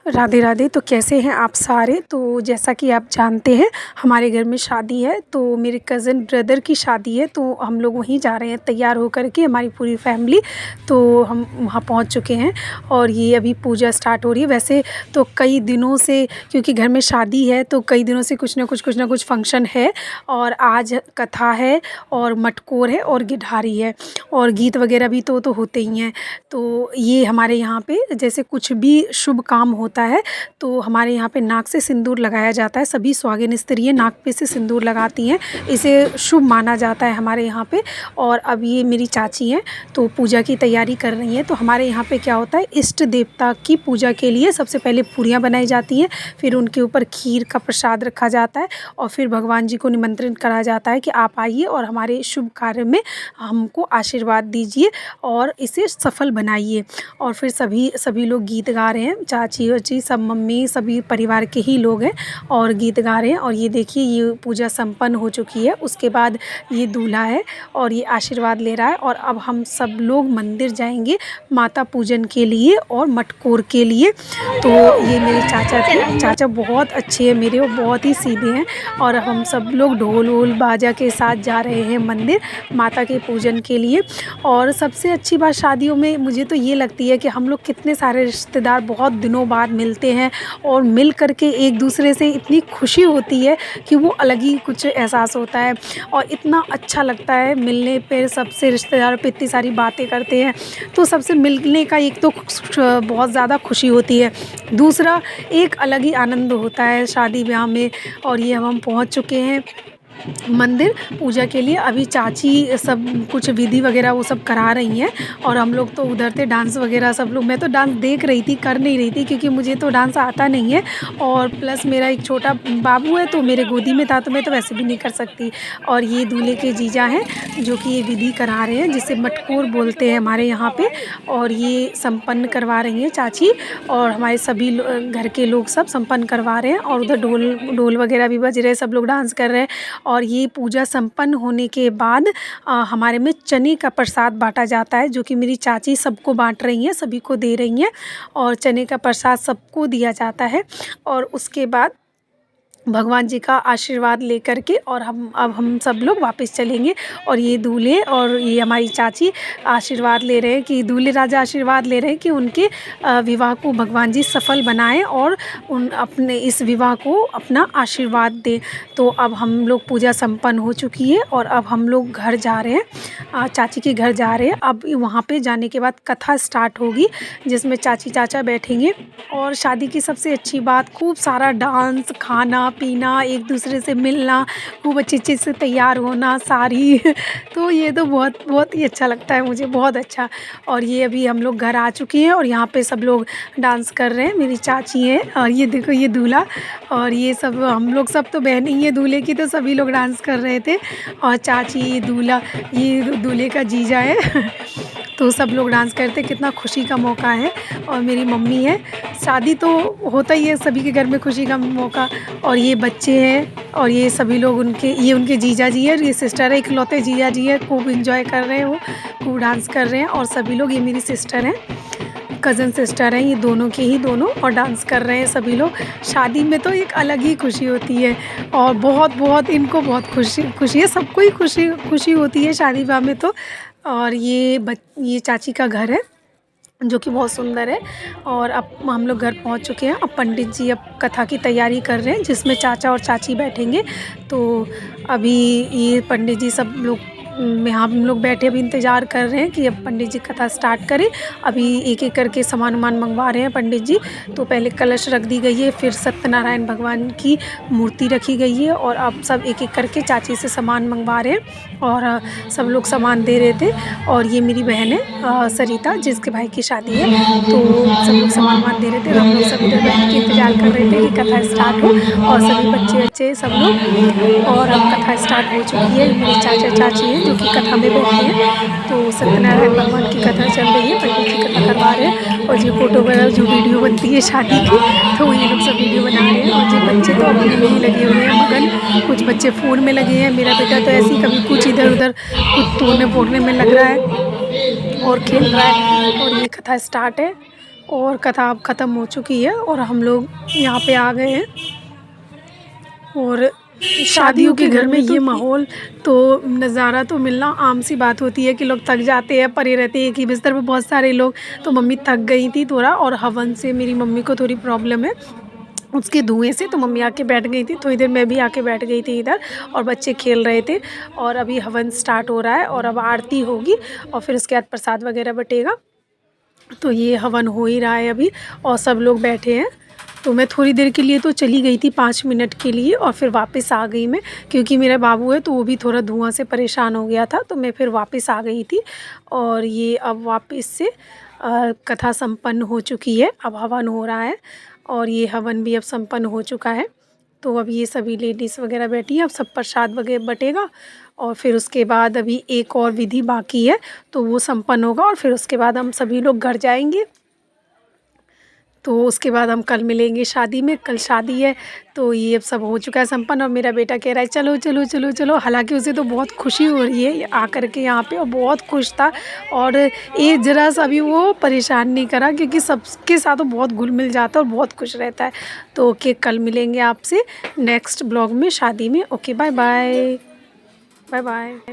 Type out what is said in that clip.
राधे राधे। तो कैसे हैं आप सारे। तो जैसा कि आप जानते हैं हमारे घर में शादी है, तो मेरे कज़न ब्रदर की शादी है, तो हम लोग वहीं जा रहे हैं तैयार होकर के, हमारी पूरी फैमिली। तो हम वहाँ पहुँच चुके हैं और ये अभी पूजा स्टार्ट हो रही है। वैसे तो कई दिनों से, क्योंकि घर में शादी है तो कई दिनों से कुछ ना कुछ फंक्शन है, और आज कथा है और मटकोर है और गिढ़ारी है और गीत वगैरह भी तो होते ही हैं। तो ये हमारे यहाँ पे जैसे कुछ भी शुभ काम होता है तो हमारे यहाँ पे नाक से सिंदूर लगाया जाता है। सभी सुहागिन स्त्रियाँ नाक पे से सिंदूर लगाती हैं, इसे शुभ माना जाता है हमारे यहाँ पे। और अब ये मेरी चाची हैं तो पूजा की तैयारी कर रही हैं। तो हमारे यहाँ पे क्या होता है, इष्ट देवता की पूजा के लिए सबसे पहले पूरियाँ बनाई जाती हैं, फिर उनके ऊपर खीर का प्रसाद रखा जाता है और फिर भगवान जी को निमंत्रण करा जाता है कि आप आइए और हमारे शुभ कार्य में हमको आशीर्वाद दीजिए और इसे सफल बनाइए। और फिर सभी लोग गीत गा रहे हैं, चाची वाची सब, मम्मी, सभी परिवार के ही लोग हैं और गीत गा रहे हैं। और ये देखिए ये पूजा संपन्न हो चुकी है। उसके बाद ये दूल्हा है और ये आशीर्वाद ले रहा है। और अब हम सब लोग मंदिर जाएंगे माता पूजन के लिए और मटकोर के लिए। तो ये मेरे चाचा थे, चाचा बहुत अच्छे हैं मेरे, वो बहुत ही सीधे हैं। और हम सब लोग ढोल वोल बाजा के साथ जा रहे हैं मंदिर माता के पूजन के लिए। और सबसे अच्छी बात शादियों में मुझे तो ये लगती है कि हम लोग कितने सारे रिश्तेदार बहुत दिनों बाद मिलते हैं और मिल करके एक दूसरे से इतनी खुशी होती है कि वो अलग ही कुछ एहसास होता है और इतना अच्छा लगता है मिलने पे। सबसे रिश्तेदारों पे इतनी सारी बातें करते हैं, तो सबसे मिलने का एक तो बहुत ज़्यादा खुशी होती है, दूसरा एक अलग ही आनंद होता है शादी ब्याह में। और ये हम पहुंच चुके हैं मंदिर पूजा के लिए। अभी चाची सब कुछ विधि वगैरह वो सब करा रही हैं और हम लोग तो उधर थे, डांस वगैरह सब लोग। मैं तो डांस देख रही थी, कर नहीं रही थी क्योंकि मुझे तो डांस आता नहीं है, और प्लस मेरा एक छोटा बाबू है तो मेरे गोदी में था, तो मैं तो वैसे भी नहीं कर सकती। और ये दूल्हे के जीजा हैं जो कि ये विधि करा रहे हैं, जिसे मटकोर बोलते हैं हमारे यहाँ पे। और ये संपन्न करवा रही हैं चाची और हमारे सभी घर के लोग सब संपन्न करवा रहे हैं। और उधर ढोल वगैरह भी बज रहे हैं, सब लोग डांस कर रहे हैं। और ये पूजा संपन्न होने के बाद हमारे में चने का प्रसाद बांटा जाता है, जो कि मेरी चाची सबको बांट रही हैं, सभी को दे रही हैं। और चने का प्रसाद सबको दिया जाता है। और उसके बाद भगवान जी का आशीर्वाद लेकर के और हम सब लोग वापस चलेंगे। और ये दूल्हे और ये हमारी चाची आशीर्वाद ले रहे हैं कि दूल्हे राजा आशीर्वाद ले रहे हैं कि उनके विवाह को भगवान जी सफल बनाएं और उन अपने इस विवाह को अपना आशीर्वाद दें। तो अब हम लोग पूजा संपन्न हो चुकी है और अब हम लोग घर जा रहे हैं, चाची के घर जा रहे हैं। अब वहाँ पे जाने के बाद कथा स्टार्ट होगी, जिसमें चाची चाचा बैठेंगे। और शादी की सबसे अच्छी बात, खूब सारा डांस, खाना पीना, एक दूसरे से मिलना, खूब अच्छे से तैयार होना, साड़ी तो ये तो बहुत ही अच्छा लगता है मुझे, बहुत अच्छा। और ये अभी हम लोग घर आ चुके हैं और यहाँ पे सब लोग डांस कर रहे हैं। मेरी चाची हैं और ये देखो ये दूल्हा, और ये सब हम लोग सब तो बहन ही है दूल्हे की, तो सभी लोग डांस कर रहे थे। और चाची, दूल्हा, ये दूल्हे का जीजा है तो सब लोग डांस करते, कितना खुशी का मौका है। और मेरी मम्मी है, शादी तो होता ही है सभी के घर में खुशी का मौका। और ये बच्चे हैं और ये सभी लोग उनके जीजा जी है, ये सिस्टर है, इकलौते जीजा जी है, खूब इंजॉय कर रहे हैं, वो खूब डांस कर रहे हैं। और सभी लोग, ये मेरी सिस्टर हैं, कज़न सिस्टर हैं, ये दोनों के ही दोनों, और डांस कर रहे हैं सभी लोग। शादी में तो एक अलग ही खुशी होती है और बहुत इनको बहुत खुशी है, सबको ही खुशी होती है शादी ब्याह में तो। और ये चाची का घर है जो कि बहुत सुंदर है। और अब हम लोग घर पहुंच चुके हैं। अब पंडित जी अब कथा की तैयारी कर रहे हैं, जिसमें चाचा और चाची बैठेंगे। तो अभी ये पंडित जी सब लोग यहाँ हम लोग बैठे अभी इंतज़ार कर रहे हैं कि अब पंडित जी कथा स्टार्ट करें। अभी एक एक करके सामान मंगवा रहे हैं पंडित जी। तो पहले कलश रख दी गई है, फिर सत्यनारायण भगवान की मूर्ति रखी गई है, और अब सब एक एक करके चाची से सामान मंगवा रहे हैं और सब लोग सामान दे रहे थे। और ये मेरी बहन है सरिता, जिसके भाई की शादी है, तो सब लोग सामान दे रहे थे। हम लोग सब इधर बैठ के इंतज़ार कर रहे थे कि कथा स्टार्ट हो, और सभी बच्चे सब लोग। और अब कथा स्टार्ट हो चुकी है। मेरे चाचा चाची हैं जो कि कथा में बैठे हैं। तो सत्यनारायण भगवान की कथा चल रही है, पंडित जी कथा करवा रहे हैं। और ये फ़ोटो वगैरह जो वीडियो बनती है शादी की, तो ये लोग सब वीडियो बना रहे हैं। और ये बच्चे तो अपने में ही लगे हुए हैं मगन, कुछ बच्चे फ़ोन में लगे हैं। मेरा बेटा तो ऐसे ही कभी कुछ इधर उधर कुछ तोड़ने फोड़ने में लग रहा है और खेल रहा है। और ये कथा स्टार्ट है और कथा अब ख़त्म हो चुकी है और हम लोग यहाँ पे आ गए हैं। और शादियों के घर में ये माहौल तो नज़ारा तो मिलना आम सी बात होती है कि लोग थक जाते हैं, पड़े रहते हैं एक ही बिस्तर पे बहुत सारे लोग। तो मम्मी थक गई थी थोड़ा, और हवन से मेरी मम्मी को थोड़ी प्रॉब्लम है, उसके धुएँ से, तो मम्मी आके बैठ गई थी। थोड़ी देर मैं भी आके बैठ गई थी इधर, और बच्चे खेल रहे थे। और अभी हवन स्टार्ट हो रहा है और अब आरती होगी और फिर उसके बाद प्रसाद वगैरह बटेगा। तो ये हवन हो ही रहा है अभी और सब लोग बैठे हैं। तो मैं थोड़ी देर के लिए तो चली गई थी 5 मिनट के लिए, और फिर वापस आ गई मैं, क्योंकि मेरा बाबू है तो वो भी थोड़ा धुआं से परेशान हो गया था, तो मैं फिर वापस आ गई थी। और ये अब वापस से कथा संपन्न हो चुकी है, अब हवन हो रहा है और ये हवन भी अब संपन्न हो चुका है। तो अब ये सभी लेडीज़ वगैरह बैठी हैं, अब सब प्रसाद वगैरह बटेगा और फिर उसके बाद अभी एक और विधि बाकी है, तो वो संपन्न होगा और फिर उसके बाद हम सभी लोग घर जाएंगे। तो उसके बाद हम कल मिलेंगे शादी में, कल शादी है। तो ये अब सब हो चुका है संपन्न, और मेरा बेटा कह रहा है चलो चलो चलो चलो। हालांकि उसे तो बहुत खुशी हो रही है आकर के यहाँ पे, और बहुत खुश था, और एक ज़रा सा भी वो परेशान नहीं करा, क्योंकि सबके साथ वो बहुत घुल मिल जाता है और बहुत खुश रहता है। तो ओके, कल मिलेंगे आपसे नेक्स्ट ब्लॉग में शादी में। Okay, bye bye. Bye bye.